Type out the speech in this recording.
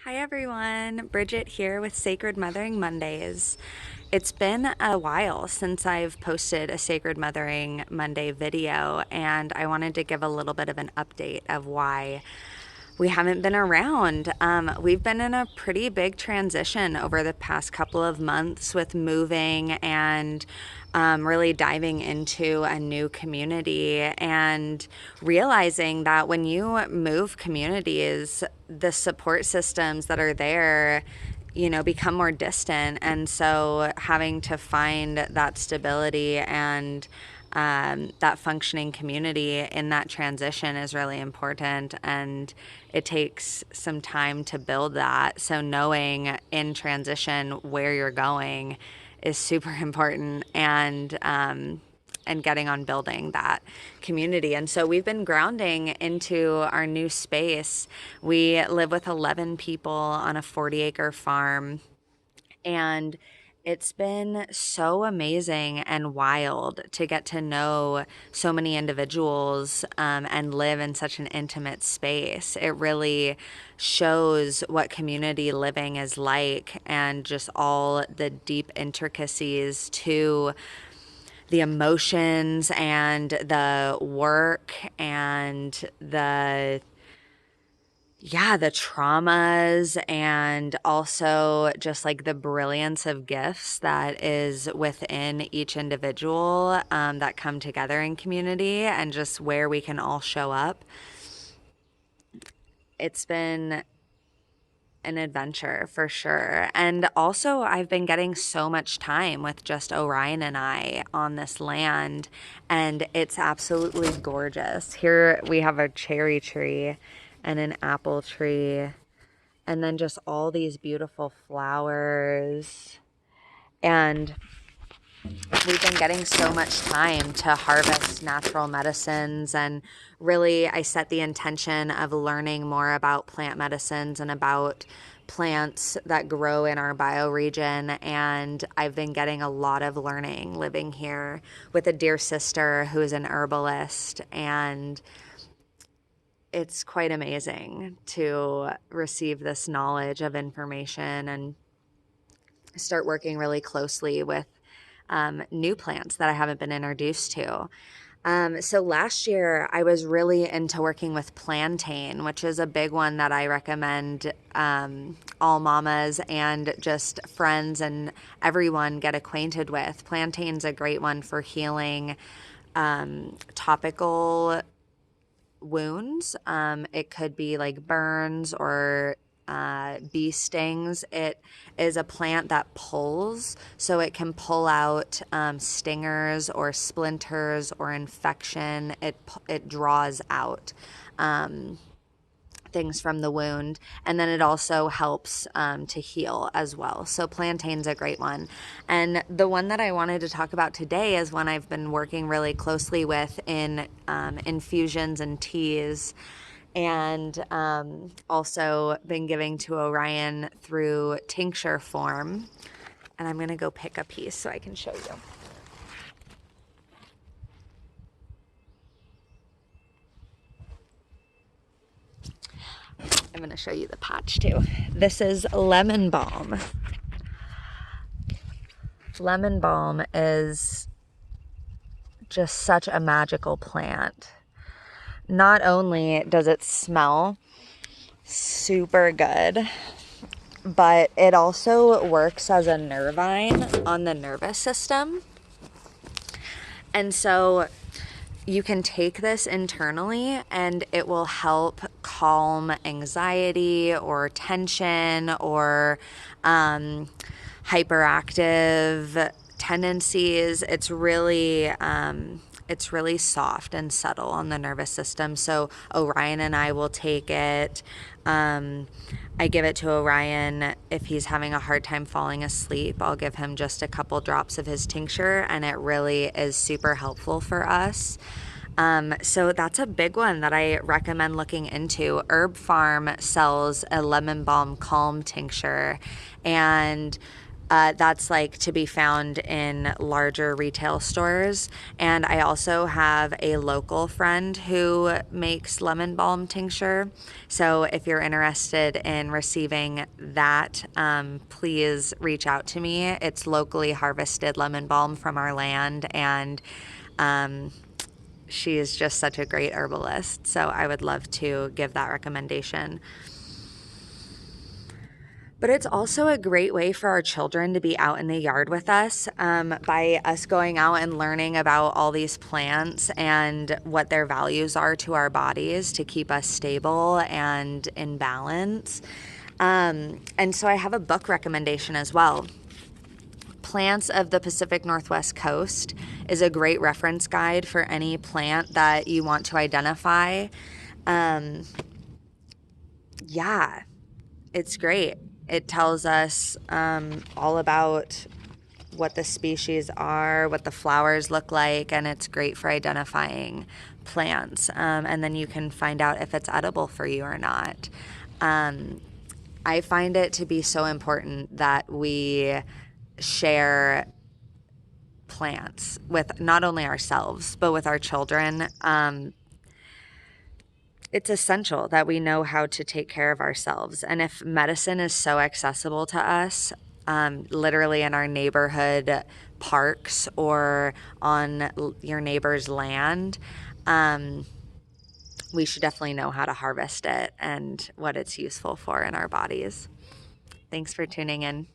Hi everyone, Bridget here with Sacred Mothering Mondays. It's been a while since I've posted a Sacred Mothering Monday video, and I wanted to give a little bit of an update of why we haven't been around. We've been in a pretty big transition over the past couple of months with moving and really diving into a new community and realizing that when you move communities, the support systems that are there become more distant. And so having to find that stability and that functioning community in that transition is really important. And it takes some time to build that. So knowing in transition where you're going is super important. And getting on building that community. And so we've been grounding into our new space. We live with 11 people on a 40-acre farm, and it's been so amazing and wild to get to know so many individuals and live in such an intimate space. It really shows what community living is like and just all the deep intricacies to the emotions and the work and the traumas, and also just like the brilliance of gifts that is within each individual that come together in community, and just where we can all show up. It's been an adventure for sure. And also, I've been getting so much time with just Orion and I on this land, and it's absolutely gorgeous. Here we have a cherry tree and an apple tree, and then just all these beautiful flowers. And we've been getting so much time to harvest natural medicines, and really I set the intention of learning more about plant medicines and about plants that grow in our bioregion. And I've been getting a lot of learning living here with a dear sister who is an herbalist, and it's quite amazing to receive this knowledge of information and start working really closely with new plants that I haven't been introduced to. So last year I was really into working with plantain, which is a big one that I recommend all mamas and just friends and everyone get acquainted with. Plantain's a great one for healing topical wounds. It could be like burns or bee stings. It is a plant that pulls, so it can pull out stingers or splinters or infection. It draws out things from the wound, and then it also helps to heal as well. So plantain's a great one. And the one that I wanted to talk about today is one I've been working really closely with in infusions and teas, and also been giving to Orion through tincture form. And I'm gonna go pick a piece so I can show you. I'm gonna show you the patch too. This is lemon balm. Lemon balm is just such a magical plant. Not only does it smell super good, but it also works as a nervine on the nervous system. And so you can take this internally and it will help calm anxiety or tension or hyperactive tendencies. It's really soft and subtle on the nervous system. So Orion and I will take it. I give it to Orion if he's having a hard time falling asleep. I'll give him just a couple drops of his tincture, and it really is super helpful for us. So that's a big one that I recommend looking into. Herb Farm sells a lemon balm calm tincture, and That's like to be found in larger retail stores. And I also have a local friend who makes lemon balm tincture. So if you're interested in receiving that, please reach out to me. It's locally harvested lemon balm from our land, and um, she is just such a great herbalist. So I would love to give that recommendation. But it's also a great way for our children to be out in the yard with us, by us going out and learning about all these plants and what their values are to our bodies to keep us stable and in balance. And so I have a book recommendation as well. Plants of the Pacific Northwest Coast is a great reference guide for any plant that you want to identify. Um, yeah, it's great. It tells us all about what the species are, what the flowers look like, and it's great for identifying plants. And then you can find out if it's edible for you or not. Um, I find it to be so important that we share plants with not only ourselves, but with our children. It's essential that we know how to take care of ourselves. And if medicine is so accessible to us, literally in our neighborhood parks or on your neighbor's land, um, we should definitely know how to harvest it and what it's useful for in our bodies. Thanks for tuning in.